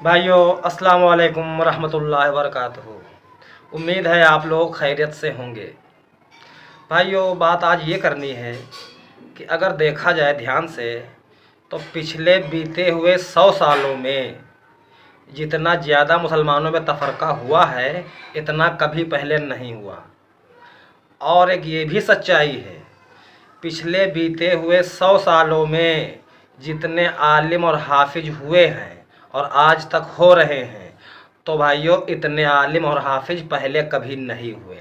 भाइयों, अस्सलाम वालेकुम रहमतुल्लाहि व बरकातहू। उम्मीद है आप लोग खैरियत से होंगे। भाइयों, बात आज ये करनी है कि अगर देखा जाए ध्यान से तो पिछले बीते हुए 100 सालों में जितना ज़्यादा मुसलमानों में तफ़रक़ा हुआ है, इतना कभी पहले नहीं हुआ। और एक ये भी सच्चाई है, पिछले बीते हुए 100 सालों में जितने आलिम और हाफिज हुए हैं और आज तक हो रहे हैं, तो भाइयों इतने आलिम और हाफिज पहले कभी नहीं हुए।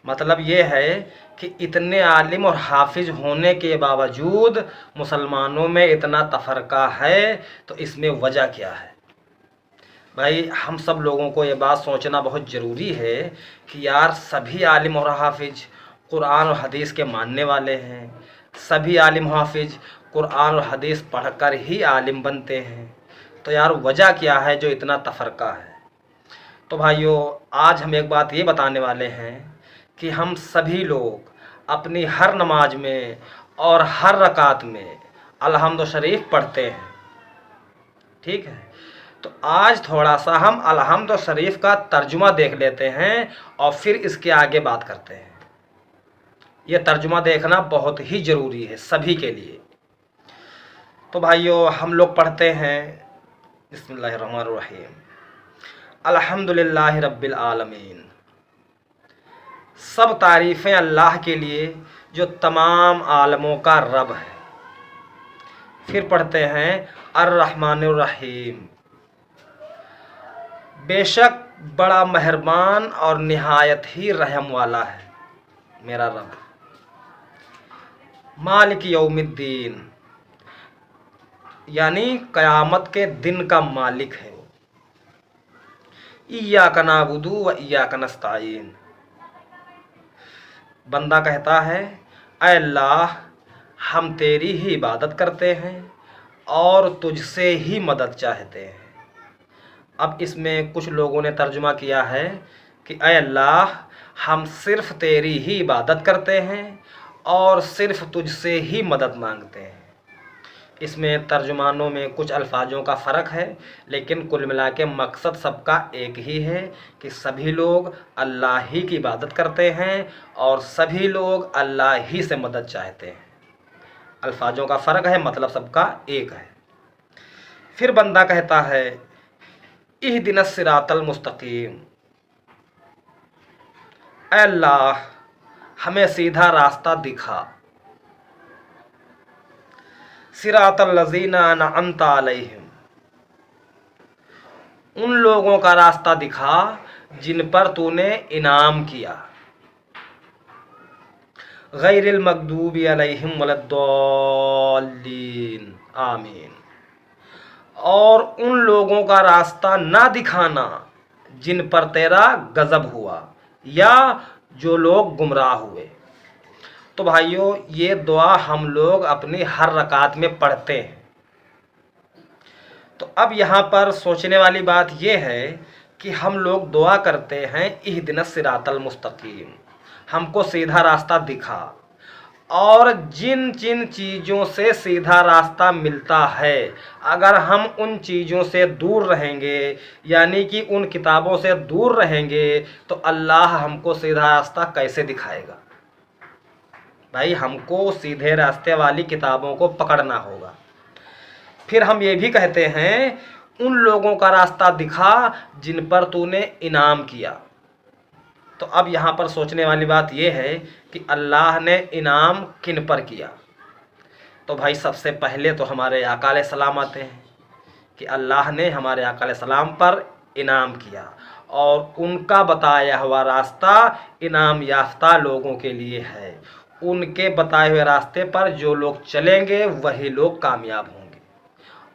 मतलब ये है कि इतने आलिम और हाफिज होने के बावजूद मुसलमानों में इतना तफ़रक़ा है, तो इसमें वजह क्या है? भाई, हम सब लोगों को ये बात सोचना बहुत ज़रूरी है कि यार सभी आलिम और हाफिज कुरान और हदीस के मानने वाले हैं। सभी आलिम हाफिज कुरान और हदीस पढ़कर ही आलिम बनते हैं। तो यार वजह क्या है जो इतना तफ़रक़ा है? तो भाइयों, आज हम एक बात ये बताने वाले हैं कि हम सभी लोग अपनी हर नमाज में और हर रकात में अलहम्द शरीफ पढ़ते हैं। ठीक है, तो आज थोड़ा सा हम अलहम्द शरीफ का तर्जुमा देख लेते हैं और फिर इसके आगे बात करते हैं। ये तर्जुमा देखना बहुत ही ज़रूरी है सभी के लिए। तो भाइयों, हम लोग पढ़ते हैं बिस्मिल्लाहिर्रहमानिर्रहीम, अल्हम्दुलिल्लाहि रब्बिल आलमीन। सब तारीफ़ें अल्लाह के लिए जो तमाम आलमों का रब है। फिर पढ़ते हैं अर्रहमानिर्रहीम, बेशक बड़ा मेहरबान और निहायत ही रहम वाला है मेरा रब। मालिक यौमिद्दीन, यानी क़यामत के दिन का मालिक है वो। इय्याका नअबुदु व इय्याका नस्तईन, बंदा कहता है ऐ अल्लाह, हम तेरी ही इबादत करते हैं और तुझसे ही मदद चाहते हैं। अब इसमें कुछ लोगों ने तर्जुमा किया है कि ऐ अल्लाह, हम सिर्फ़ तेरी ही इबादत करते हैं और सिर्फ़ तुझसे ही मदद मांगते हैं। इसमें तर्जुमानों में कुछ अल्फाजों का फ़र्क है, लेकिन कुल मिला के मकसद सबका एक ही है कि सभी लोग अल्लाह ही की इबादत करते हैं और सभी लोग अल्लाह ही से मदद चाहते हैं। अल्फाजों का फ़र्क है, मतलब सबका एक है। फिर बंदा कहता है इहदिनस सिरातल मुस्तकीम, ऐ अल्लाह हमें सीधा रास्ता दिखा। सिरातल लज़ीना अनअमता अलैहिम, उन लोगों का रास्ता दिखा जिन पर तूने इनाम किया। गैरिल मग़दूबि अलैहिम वलद्दॉल्लीन, आमीन। और उन लोगों का रास्ता ना दिखाना जिन पर तेरा गज़ब हुआ या जो लोग गुमराह हुए। तो भाइयों, ये दुआ हम लोग अपनी हर रकात में पढ़ते हैं। तो अब यहाँ पर सोचने वाली बात ये है कि हम लोग दुआ करते हैं इहदिनस सिरातल मुस्तकीम, हमको सीधा रास्ता दिखा। और जिन जिन चीज़ों से सीधा रास्ता मिलता है, अगर हम उन चीज़ों से दूर रहेंगे, यानी कि उन किताबों से दूर रहेंगे, तो अल्लाह हमको सीधा रास्ता कैसे दिखाएगा? भाई, हमको सीधे रास्ते वाली किताबों को पकड़ना होगा। फिर हम ये भी कहते हैं उन लोगों का रास्ता दिखा जिन पर तूने इनाम किया। तो अब यहाँ पर सोचने वाली बात यह है कि अल्लाह ने इनाम किन पर किया? तो भाई, सबसे पहले तो हमारे आका अलैहिस्सलाम आते हैं कि अल्लाह ने हमारे आका अलैहिस्सलाम पर इनाम किया और उनका बताया हुआ रास्ता इनाम याफ्ता लोगों के लिए है। उनके बताए हुए रास्ते पर जो लोग चलेंगे वही लोग कामयाब होंगे।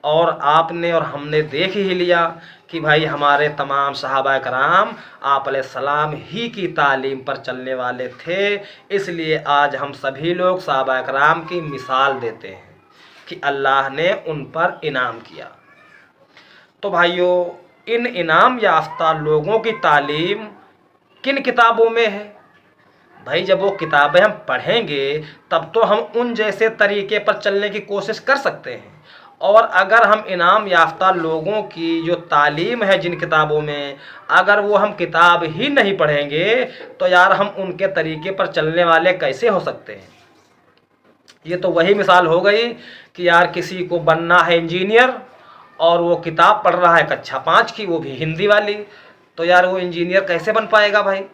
और आपने और हमने देख ही लिया कि भाई हमारे तमाम सहाबा कराम आप अलैहिस्सलाम ही की तालीम पर चलने वाले थे। इसलिए आज हम सभी लोग सहाबा कराम की मिसाल देते हैं कि अल्लाह ने उन पर इनाम किया। तो भाइयों, इन इनाम याफ्ता लोगों की तालीम किन किताबों में है? भाई, जब वो किताबें हम पढ़ेंगे तब तो हम उन जैसे तरीके पर चलने की कोशिश कर सकते हैं। और अगर हम इनाम याफ्ता लोगों की जो तालीम है जिन किताबों में, अगर वो हम किताब ही नहीं पढ़ेंगे तो यार हम उनके तरीके पर चलने वाले कैसे हो सकते हैं। ये तो वही मिसाल हो गई कि यार किसी को बनना है इंजीनियर और वो किताब पढ़ रहा है कक्षा 5 की, वो भी हिंदी वाली, तो यार वो इंजीनियर कैसे बन पाएगा भाई।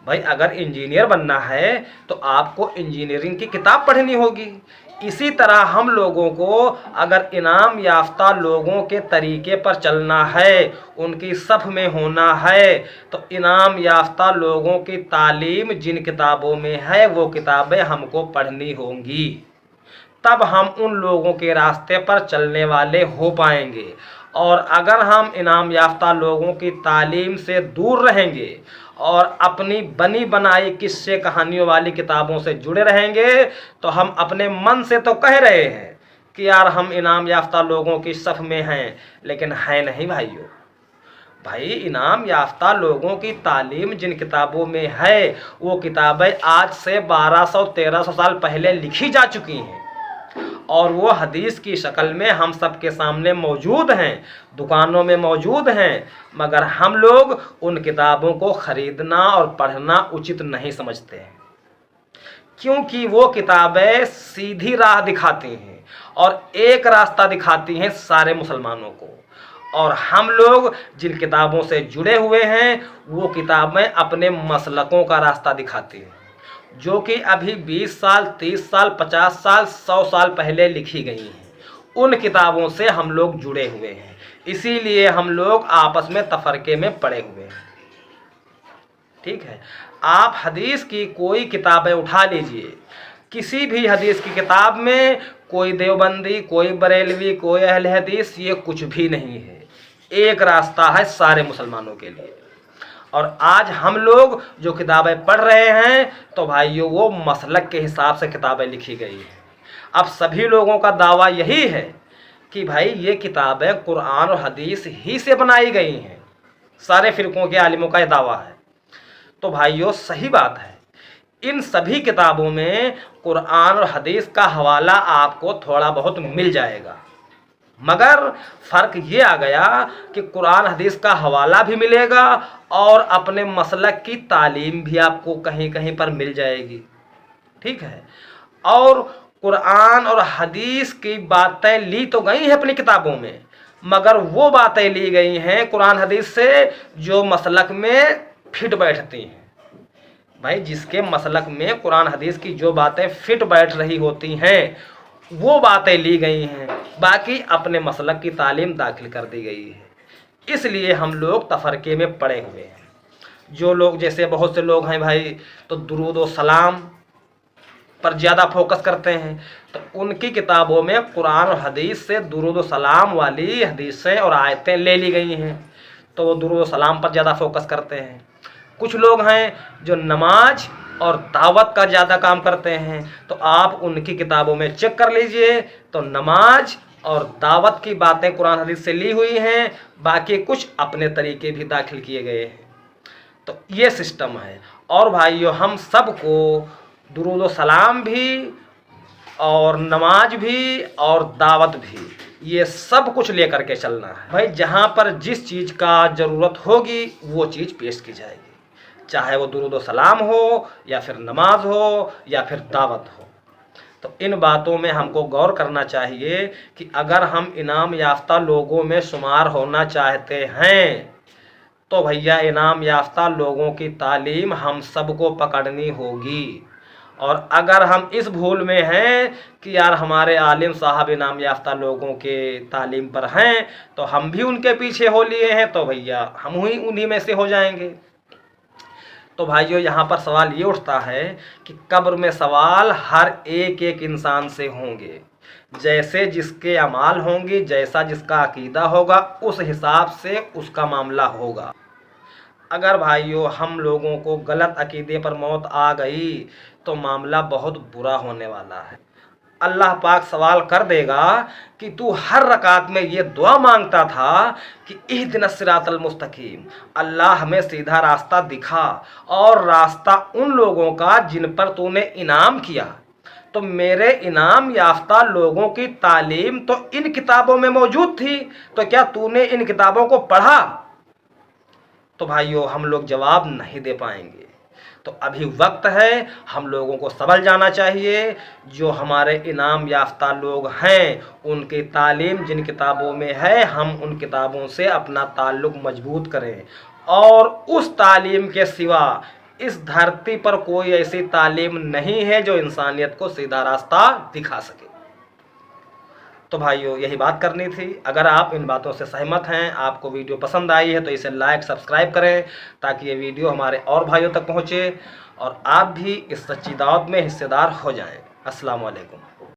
भाई अगर इंजीनियर बनना है तो आपको इंजीनियरिंग की किताब पढ़नी होगी। इसी तरह हम लोगों को अगर इनाम याफ्ता लोगों के तरीके पर चलना है, उनकी सफ़ में होना है, तो इनाम याफ्ता लोगों की तालीम जिन किताबों में है वो किताबें हमको पढ़नी होंगी, तब हम उन लोगों के रास्ते पर चलने वाले हो पाएंगे। और अगर हम इनाम याफ्ता लोगों की तालीम से दूर रहेंगे और अपनी बनी बनाई किस्से कहानियों वाली किताबों से जुड़े रहेंगे तो हम अपने मन से तो कह रहे हैं कि यार हम इनाम याफ्ता लोगों की सफ़ में हैं, लेकिन है नहीं भाइयों। भाई इनाम याफ्ता लोगों की तालीम जिन किताबों में है वो किताबें आज से 1200-1300 साल पहले लिखी जा चुकी हैं और वो हदीस की शक्ल में हम सब के सामने मौजूद हैं, दुकानों में मौजूद हैं, मगर हम लोग उन किताबों को ख़रीदना और पढ़ना उचित नहीं समझते हैं, क्योंकि वो किताबें सीधी राह दिखाती हैं और एक रास्ता दिखाती हैं सारे मुसलमानों को। और हम लोग जिन किताबों से जुड़े हुए हैं वो किताबें अपने मसलकों का रास्ता दिखाती हैं, जो कि अभी 20 साल, 30 साल, 50 साल, 100 साल पहले लिखी गई हैं। उन किताबों से हम लोग जुड़े हुए हैं, इसीलिए हम लोग आपस में तफरके में पड़े हुए हैं। ठीक है, आप हदीस की कोई किताबें उठा लीजिए, किसी भी हदीस की किताब में कोई देवबंदी, कोई बरेलवी, कोई अहले हदीस, ये कुछ भी नहीं है। एक रास्ता है सारे मुसलमानों के लिए। और आज हम लोग जो किताबें पढ़ रहे हैं तो भाइयों वो मसलक के हिसाब से किताबें लिखी गई हैं। अब सभी लोगों का दावा यही है कि भाई ये किताबें कुरान और हदीस ही से बनाई गई हैं, सारे फ़िरक़ों के आलिमों का ये दावा है। तो भाइयों सही बात है, इन सभी किताबों में कुरान और हदीस का हवाला आपको थोड़ा बहुत मिल जाएगा, मगर फ़र्क ये आ गया कि कुरान हदीस का हवाला भी मिलेगा और अपने मसलक की तालीम भी आपको कहीं कहीं पर मिल जाएगी। ठीक है, और कुरान और हदीस की बातें ली तो गई हैं अपनी किताबों में, मगर वो बातें ली गई हैं कुरान हदीस से जो मसलक में फिट बैठती हैं। भाई जिसके मसलक में कुरान हदीस की जो बातें फिट बैठ रही होती हैं वो बातें ली गई हैं, बाकी अपने मसलक की तालीम दाखिल कर दी गई है। इसलिए हम लोग तफरके में पड़े हुए हैं। जो लोग, जैसे बहुत से लोग हैं भाई तो दुरूद व सलाम पर ज़्यादा फोकस करते हैं, तो उनकी किताबों में कुरान और हदीस से दुरूद व सलाम वाली हदीसें और आयतें ले ली गई हैं, तो वो दुरूद व सलाम पर ज़्यादा फोकस करते हैं। कुछ लोग हैं जो नमाज और दावत का ज़्यादा काम करते हैं, तो आप उनकी किताबों में चेक कर लीजिए तो नमाज और दावत की बातें कुरान हदीस से ली हुई हैं, बाकी कुछ अपने तरीके भी दाखिल किए गए हैं। तो ये सिस्टम है। और भाइयों हम सबको दुरूद व सलाम भी और नमाज भी और दावत भी ये सब कुछ लेकर के चलना है। भाई जहाँ पर जिस चीज़ का ज़रूरत होगी वो चीज़ पेश की जाएगी, चाहे वो दुरूद व सलाम हो या फिर नमाज हो या फिर दावत हो। तो इन बातों में हमको गौर करना चाहिए कि अगर हम इनाम याफ्ता लोगों में शुमार होना चाहते हैं तो भैया इनाम याफ्ता लोगों की तालीम हम सबको पकड़नी होगी। और अगर हम इस भूल में हैं कि यार हमारे आलिम साहब इनाम याफ्ता लोगों के तालीम पर हैं तो हम भी उनके पीछे हो लिए हैं, तो भैया हम ही उन्हीं में से हो जाएंगे। तो भाइयों यहाँ पर सवाल ये उठता है कि कब्र में सवाल हर एक एक इंसान से होंगे, जैसे जिसके अमाल होंगे, जैसा जिसका अकीदा होगा उस हिसाब से उसका मामला होगा। अगर भाइयों हम लोगों को गलत अकीदे पर मौत आ गई तो मामला बहुत बुरा होने वाला है। अल्लाह पाक सवाल कर देगा कि तू हर रकात में ये दुआ मांगता था कि इहदिनस सिरातल मुस्तकीम, अल्लाह हमें सीधा रास्ता दिखा और रास्ता उन लोगों का जिन पर तूने इनाम किया। तो मेरे इनाम याफ्ता लोगों की तालीम तो इन किताबों में मौजूद थी, तो क्या तूने इन किताबों को पढ़ा? तो भाइयों हम लोग जवाब नहीं दे पाएंगे। तो अभी वक्त है, हम लोगों को समझ जाना चाहिए, जो हमारे इनाम याफ्ता लोग हैं उनकी तालीम जिन किताबों में है, हम उन किताबों से अपना ताल्लुक मजबूत करें। और उस तालीम के सिवा इस धरती पर कोई ऐसी तालीम नहीं है जो इंसानियत को सीधा रास्ता दिखा सके। तो भाइयों यही बात करनी थी। अगर आप इन बातों से सहमत हैं, आपको वीडियो पसंद आई है, तो इसे लाइक सब्सक्राइब करें ताकि ये वीडियो हमारे और भाइयों तक पहुँचे और आप भी इस सच्ची दावत में हिस्सेदार हो जाएं। अस्सलाम वालेकुम।